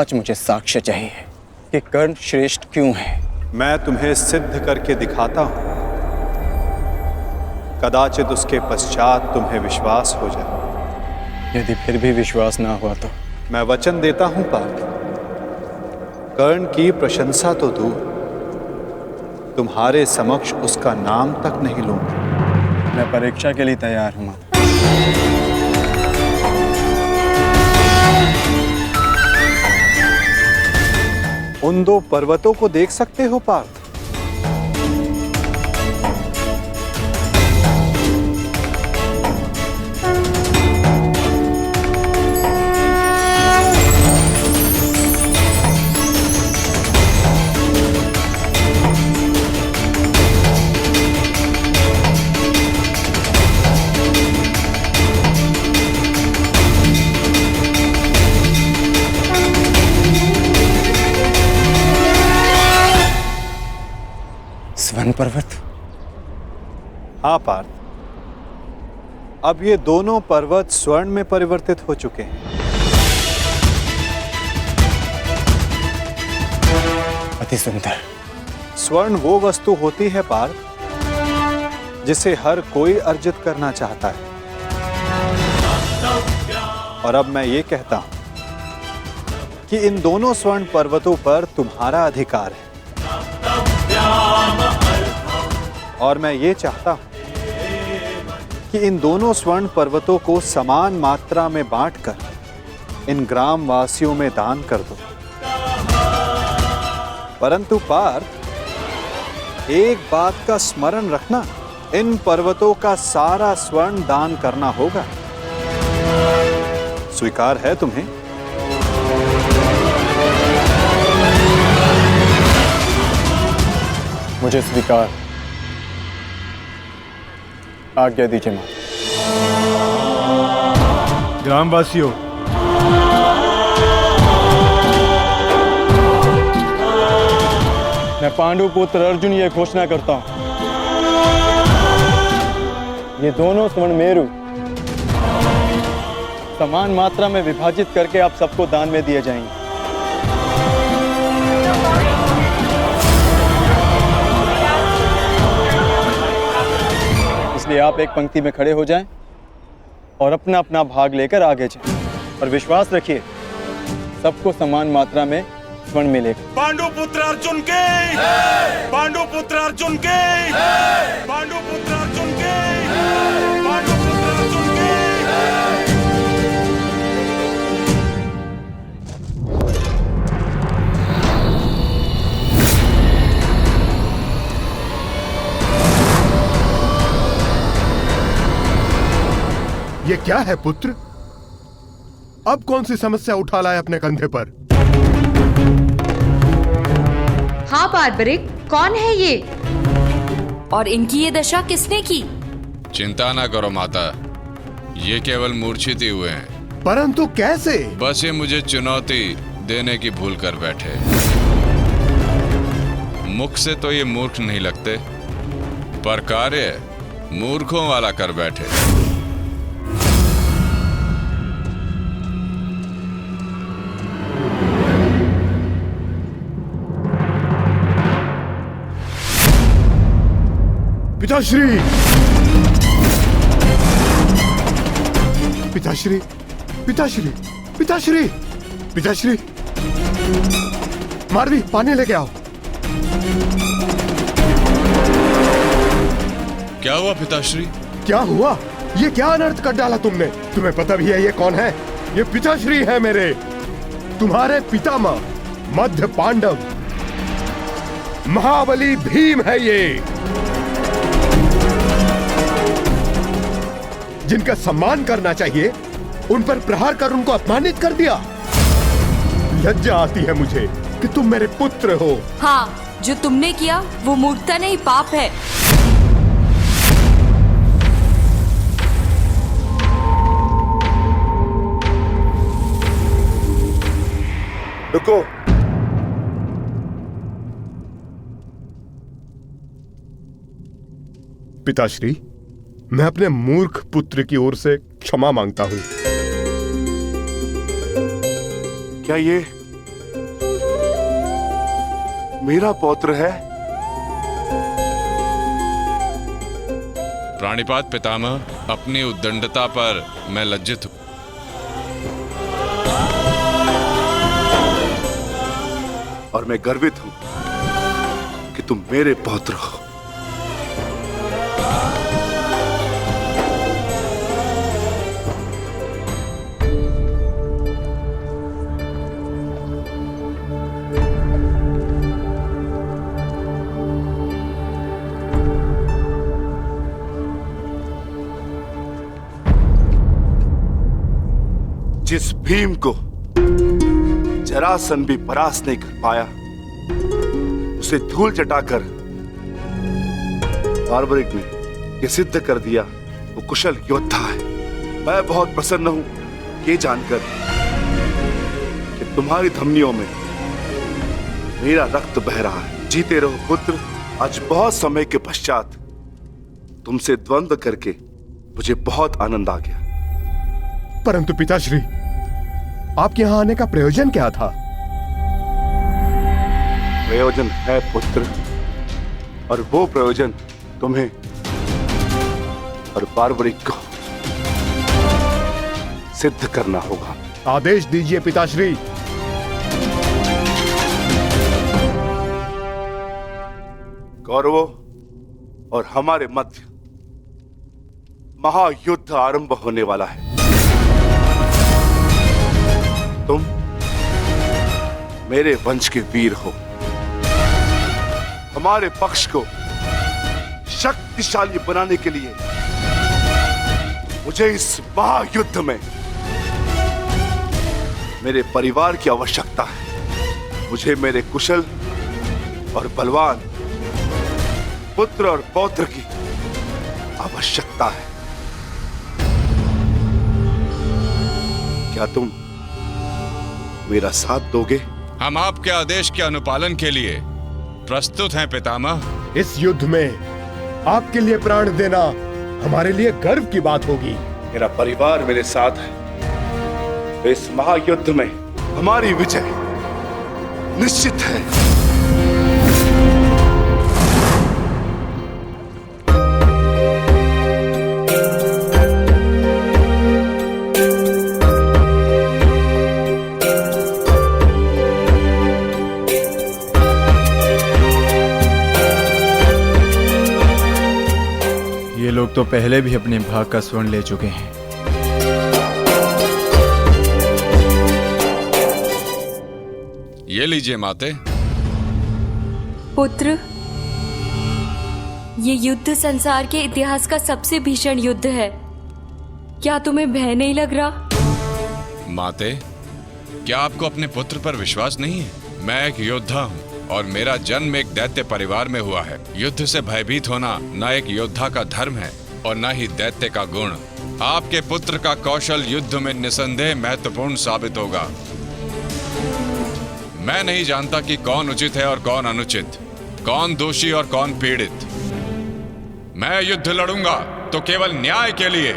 आज मुझे साक्ष्य चाहिए कि कर्ण श्रेष्ठ क्यों है। मैं तुम्हें सिद्ध करके दिखाता हूं, कदाचित उसके पश्चात तुम्हें विश्वास हो जाए। यदि फिर भी विश्वास ना हुआ तो मैं वचन देता हूं पार्थ, कर्ण की प्रशंसा तो दूर, तुम्हारे समक्ष उसका नाम तक नहीं लूंगा। मैं परीक्षा के लिए तैयार हूं। उन दो पर्वतों को देख सकते हो पार्थ? स्वर्ण पर्वत? हाँ पार्थ, अब ये दोनों पर्वत स्वर्ण में परिवर्तित हो चुके हैं। अति सुंदर। स्वर्ण वो वस्तु होती है पार्थ, जिसे हर कोई अर्जित करना चाहता है। और अब मैं ये कहता हूं कि इन दोनों स्वर्ण पर्वतों पर तुम्हारा अधिकार है। और मैं ये चाहता हूं कि इन दोनों स्वर्ण पर्वतों को समान मात्रा में बांटकर इन ग्राम वासियों में दान कर दो। परंतु पार्थ, एक बात का स्मरण रखना, इन पर्वतों का सारा स्वर्ण दान करना होगा। स्वीकार है तुम्हें? मुझे स्वीकार। आज्ञा दीजिए मां। ग्रामवासियों, मैं पांडु पुत्र अर्जुन ये घोषणा करता हूं, ये दोनों स्वर्ण मेरु समान मात्रा में विभाजित करके आप सबको दान में दिए जाएंगे। इसलिए आप एक पंक्ति में खड़े हो जाएं और अपना अपना भाग लेकर आगे जाएं। और विश्वास रखिए, सबको समान मात्रा में स्वर्ण मिलेगा। पांडु पुत्र अर्जुन के, पांडु पुत्र अर्जुन के, पांडु पुत्र अर्जुन के, पांडु पुत्र अर्जुन के। ये क्या है पुत्र? अब कौन सी समस्या उठा लाए अपने कंधे पर? हाँ बार्बरिक, कौन है ये? और इनकी ये दशा किसने की? चिंता ना करो माता, ये केवल मूर्छित ही हुए हैं। परंतु कैसे? बस ये मुझे चुनौती देने की भूल कर बैठे। मुख से तो ये मूर्ख नहीं लगते, पर कार्य मूर्खों वाला कर बैठे। पिताश्री! पिताश्री! पिताश्री! पिताश्री! पिताश्री! मारवी, पानी लेके आओ। क्या हुआ पिताश्री? क्या हुआ? ये क्या अनर्थ कर डाला तुमने? तुम्हें पता भी है ये कौन है? ये पिताश्री है मेरे, तुम्हारे पितामह मध्य पांडव महाबली भीम है ये, जिनका सम्मान करना चाहिए उन पर प्रहार कर उनको अपमानित कर दिया। लज्जा आती है मुझे कि तुम मेरे पुत्र हो। हाँ, जो तुमने किया वो मूर्खता नहीं, पाप है। रुको। पिताश्री, मैं अपने मूर्ख पुत्र की ओर से क्षमा मांगता हूं। क्या ये मेरा पौत्र है। प्राणिपात पितामह, अपनी उद्दंडता पर मैं लज्जित हूं। और मैं गर्वित हूं कि तुम मेरे पौत्र हो। जिस भीम को जरासंध भी परास्त नहीं कर पाया, उसे धूल चटाकर बार्बरिक ने यह सिद्ध कर दिया वो कुशल योद्धा है। मैं बहुत प्रसन्न हूं ये जानकर कि तुम्हारी धमनियों में मेरा रक्त बह रहा है। जीते रहो पुत्र। आज बहुत समय के पश्चात तुमसे द्वंद्व करके मुझे बहुत आनंद आ गया। परंतु पिताश्री, आपके यहां आने का प्रयोजन क्या था? प्रयोजन है पुत्र, और वो प्रयोजन तुम्हें और बार्बरिक को सिद्ध करना होगा। आदेश दीजिए पिताश्री। कौरवों और हमारे मध्य महायुद्ध आरंभ होने वाला है। तुम मेरे वंश के वीर हो। हमारे पक्ष को शक्तिशाली बनाने के लिए मुझे इस महायुद्ध में मेरे परिवार की आवश्यकता है। मुझे मेरे कुशल और बलवान पुत्र और पौत्र की आवश्यकता है। क्या तुम मेरा साथ दोगे? हम आपके आदेश के अनुपालन के लिए प्रस्तुत हैं पितामह। इस युद्ध में आपके लिए प्राण देना हमारे लिए गर्व की बात होगी। मेरा परिवार मेरे साथ है, तो इस महायुद्ध में हमारी विजय निश्चित है। ये लोग तो पहले भी अपने भाग का स्वर्ण ले चुके हैं। ये लीजिए माते। पुत्र, ये युद्ध संसार के इतिहास का सबसे भीषण युद्ध है। क्या तुम्हें भय नहीं लग रहा? माते, क्या आपको अपने पुत्र पर विश्वास नहीं है? मैं एक योद्धा हूँ और मेरा जन्म एक दैत्य परिवार में हुआ है। युद्ध से भयभीत होना न एक योद्धा का धर्म है और न ही दैत्य का गुण। आपके पुत्र का कौशल युद्ध में निसंदेह महत्वपूर्ण साबित होगा। मैं नहीं जानता कि कौन उचित है और कौन अनुचित, कौन दोषी और कौन पीड़ित। मैं युद्ध लड़ूंगा तो केवल न्याय के लिए।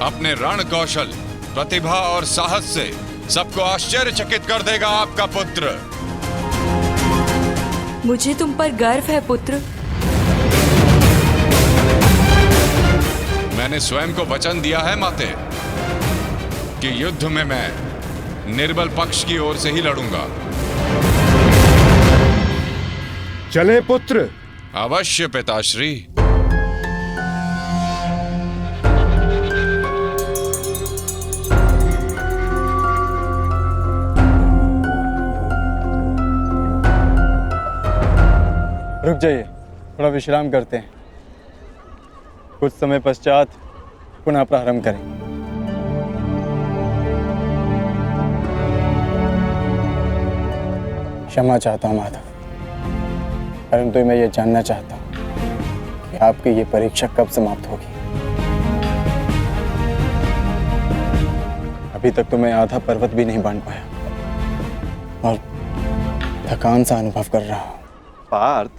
अपने रण कौशल, प्रतिभा और साहस से सबको आश्चर्यचकित कर देगा आपका पुत्र। मुझे तुम पर गर्व है पुत्र। मैंने स्वयं को वचन दिया है माते कि युद्ध में मैं निर्बल पक्ष की ओर से ही लड़ूंगा। चलें पुत्र। अवश्य पिताश्री। रुक जाइए, थोड़ा विश्राम करते हैं। कुछ समय पश्चात पुनः प्रारंभ करेंगे। क्षमा चाहता हूँ माधव, परंतु मैं ये जानना चाहता हूँ कि आपकी ये परीक्षा कब समाप्त होगी। अभी तक तो मैं आधा पर्वत भी नहीं बांध पाया और थकान सा अनुभव कर रहा हूँ। पार्थ,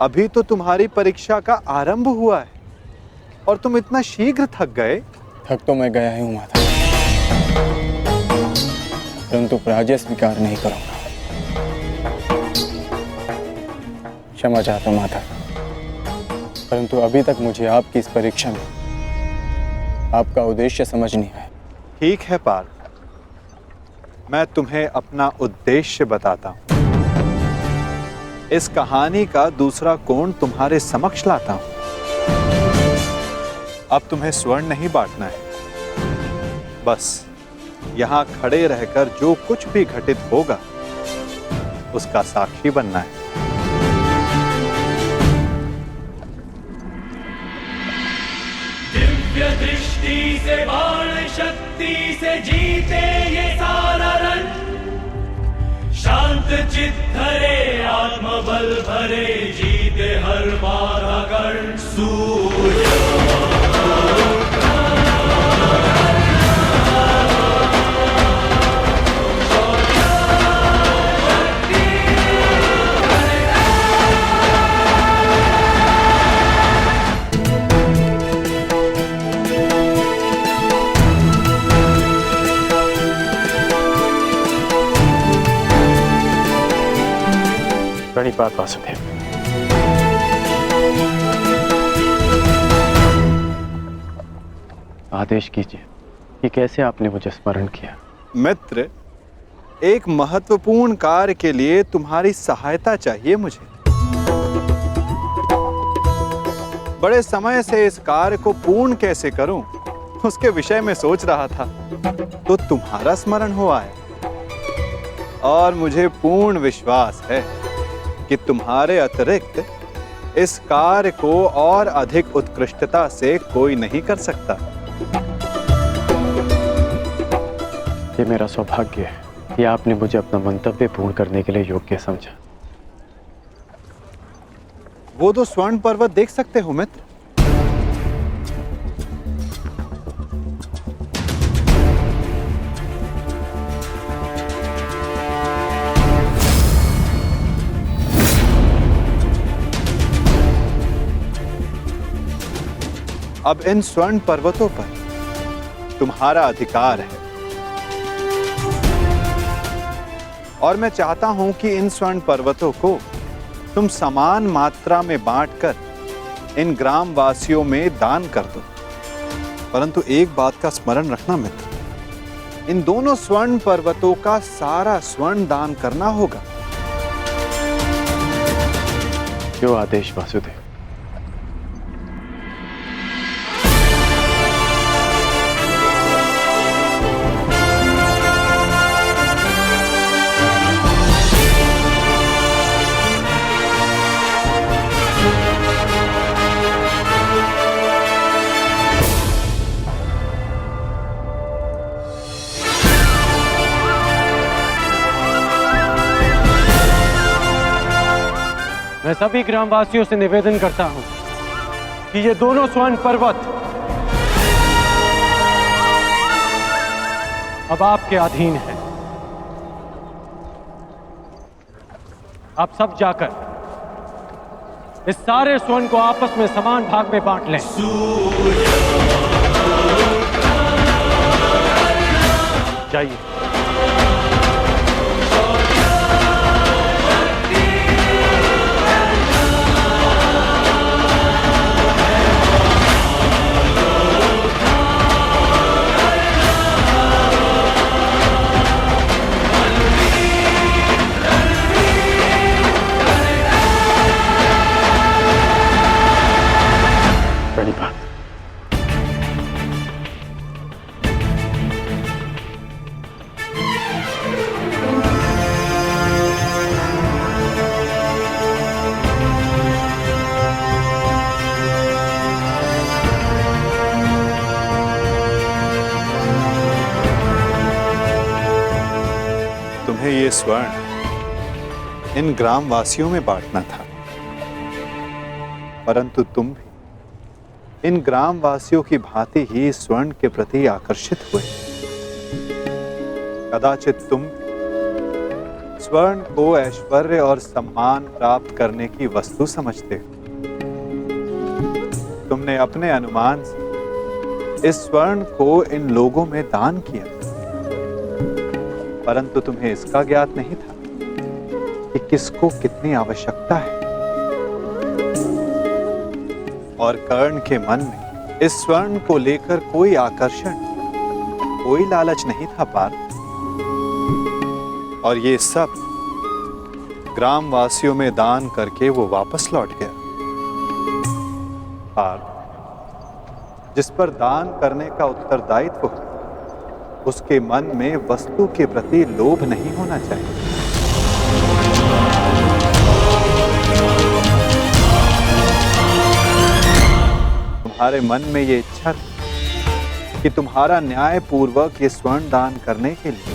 अभी तो तुम्हारी परीक्षा का आरंभ हुआ है और तुम इतना शीघ्र थक गए। थक तो मैं गया ही हूँ माधव, परंतु पराजय स्वीकार नहीं करूंगा। क्षमा चाहता हूं माता, परंतु अभी तक मुझे आपकी इस परीक्षा में आपका उद्देश्य समझ नहीं आया। ठीक है पार्थ, मैं तुम्हें अपना उद्देश्य बताता हूं। इस कहानी का दूसरा कोण तुम्हारे समक्ष लाता हूं। अब तुम्हें स्वर्ण नहीं बांटना है, बस यहां खड़े रहकर जो कुछ भी घटित होगा उसका साक्षी बनना है। दिव्य दृष्टि से बाण शक्ति से जीते ये सारा रण, शांत चित्त धरे आत्मबल भरे जीते हर बाधा गण। सूर्य प्रणिपात वासुदेव। आदेश कीजिए कि कैसे आपने मुझे स्मरण किया। मित्र, एक महत्वपूर्ण कार्य के लिए तुम्हारी सहायता चाहिए मुझे। बड़े समय से इस कार्य को पूर्ण कैसे करूं, उसके विषय में सोच रहा था, तो तुम्हारा स्मरण हुआ है। और मुझे पूर्ण विश्वास है कि तुम्हारे अतिरिक्त इस कार्य को और अधिक उत्कृष्टता से कोई नहीं कर सकता। ये मेरा सौभाग्य है कि आपने मुझे अपना मंतव्य पूर्ण करने के लिए योग्य समझा। वो तो स्वर्ण पर्वत देख सकते हो मित्र। अब इन स्वर्ण पर्वतों पर तुम्हारा अधिकार है, और मैं चाहता हूं कि इन स्वर्ण पर्वतों को तुम समान मात्रा में बांटकर इन ग्राम वासियों में दान कर दो। परंतु एक बात का स्मरण रखना मित्र, इन दोनों स्वर्ण पर्वतों का सारा स्वर्ण दान करना होगा। जो आदेश वासुदेव। मैं सभी ग्रामवासियों से निवेदन करता हूं कि ये दोनों स्वर्ण पर्वत अब आपके अधीन है। आप सब जाकर इस सारे स्वर्ण को आपस में समान भाग में बांट लें। जाइए। प्रणिपात। तुम्हें ये स्वर्ण इन ग्राम वासियों में बांटना था, परंतु तुम भी इन ग्राम वासियों की भांति ही स्वर्ण के प्रति आकर्षित हुए। कदाचित तुम स्वर्ण को ऐश्वर्य और सम्मान प्राप्त करने की वस्तु समझते हो। तुमने अपने अनुमान से इस स्वर्ण को इन लोगों में दान किया, परंतु तुम्हें इसका ज्ञात नहीं था कि किसको कितनी आवश्यकता है। और कर्ण के मन में इस स्वर्ण को लेकर कोई आकर्षण, कोई लालच नहीं था पार्थ। और ये सब ग्रामवासियों में दान करके वो वापस लौट गया। पार्थ, जिस पर दान करने का उत्तरदायित्व हो, उसके मन में वस्तु के प्रति लोभ नहीं होना चाहिए। तुम्हारे मन में ये इच्छा थी कि तुम्हारा न्याय पूर्वक ये स्वर्ण दान करने के लिए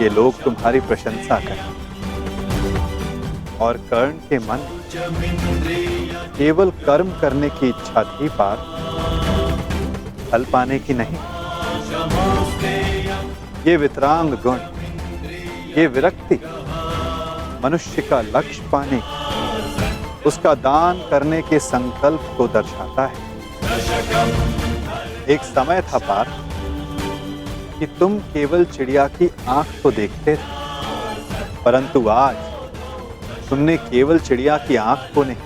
ये लोग तुम्हारी प्रशंसा करें। और कर्ण के मन में केवल कर्म करने की इच्छा थी पार्थ, फल पाने की नहीं। ये वितरांग गुण, ये विरक्ति मनुष्य का लक्ष्य पाने, उसका दान करने के संकल्प को दर्शाता है। एक समय था पार्थ कि तुम केवल चिड़िया की आंख को देखते थे, परंतु आज तुमने केवल चिड़िया की आंख को नहीं,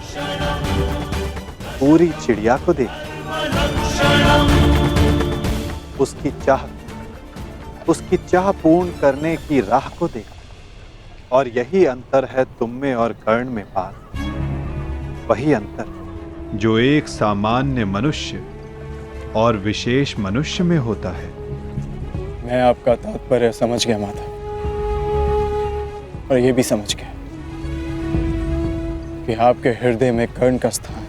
पूरी चिड़िया को देखा। उसकी चाह पूर्ण करने की राह को देखा। और यही अंतर है तुम में और कर्ण में पार्थ। वही अंतर जो एक सामान्य मनुष्य और विशेष मनुष्य में होता है। मैं आपका तात्पर्य समझ गया माता, और ये भी समझ गया कि आपके हृदय में कर्ण का स्थान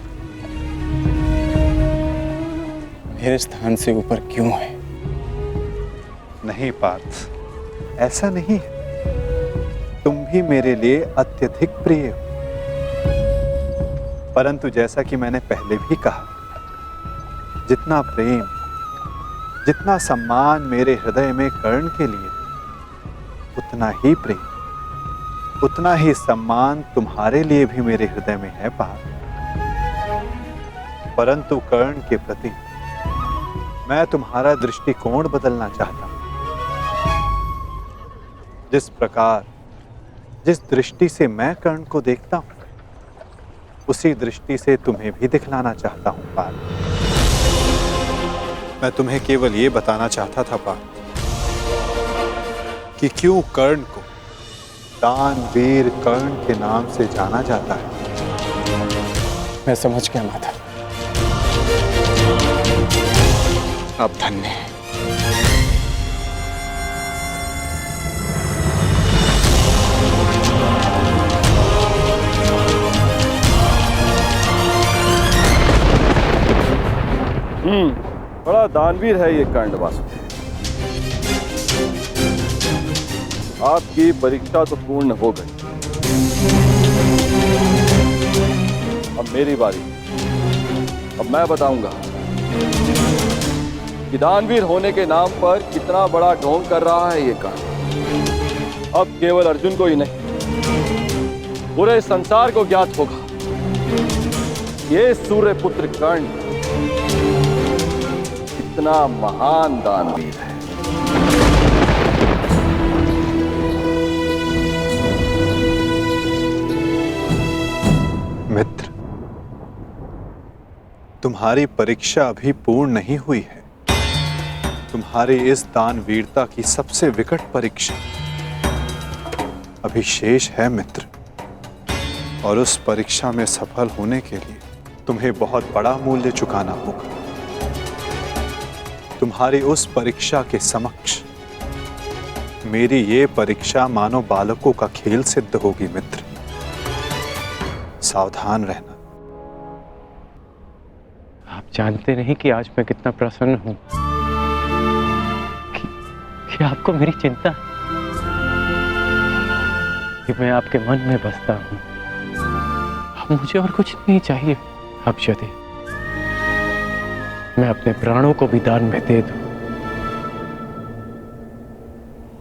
मेरे स्थान से ऊपर क्यों है। नहीं पार्थ, ऐसा नहीं है। तुम भी मेरे लिए अत्यधिक प्रिय हो, परंतु जैसा कि मैंने पहले भी कहा, जितना प्रेम, जितना सम्मान मेरे हृदय में कर्ण के लिए, उतना ही प्रेम, उतना ही सम्मान तुम्हारे लिए भी मेरे हृदय में है पार्थ। परंतु कर्ण के प्रति मैं तुम्हारा दृष्टिकोण बदलना चाहता हूं। जिस प्रकार, जिस दृष्टि से मैं कर्ण को देखता हूं, उसी दृष्टि से तुम्हें भी दिखलाना चाहता हूं पार्थ। मैं तुम्हें केवल ये बताना चाहता था पार्थ कि क्यों कर्ण को दानवीर कर्ण के नाम से जाना जाता है। मैं समझ गया माता, आप धन्य हैं। बड़ा दानवीर है ये कर्ण वासुदेव। आपकी परीक्षा तो पूर्ण हो गई, अब मेरी बारी। अब मैं बताऊंगा कि दानवीर होने के नाम पर कितना बड़ा ढोंग कर रहा है ये कर्ण। अब केवल अर्जुन को ही नहीं, पूरे संसार को ज्ञात होगा ये सूर्यपुत्र कर्ण कितना महान दानवीर है। मित्र, तुम्हारी परीक्षा अभी पूर्ण नहीं हुई है। तुम्हारी इस दानवीरता की सबसे विकट परीक्षा अभी शेष है मित्र। और उस परीक्षा में सफल होने के लिए तुम्हें बहुत बड़ा मूल्य चुकाना होगा। तुम्हारी उस परीक्षा के समक्ष मेरी ये परीक्षा मानो बालकों का खेल सिद्ध होगी मित्र। सावधान रहना। आप जानते नहीं कि आज मैं कितना प्रसन्न हूं कि आपको मेरी चिंता है, कि मैं आपके मन में बसता हूं। अब मुझे और कुछ नहीं चाहिए। अब यदि मैं अपने प्राणों को भी दान में दे दूं,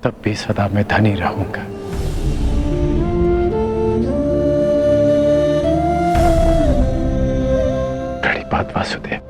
तब भी सदा मैं धनी रहूंगा। बड़ी बात वासुदेव।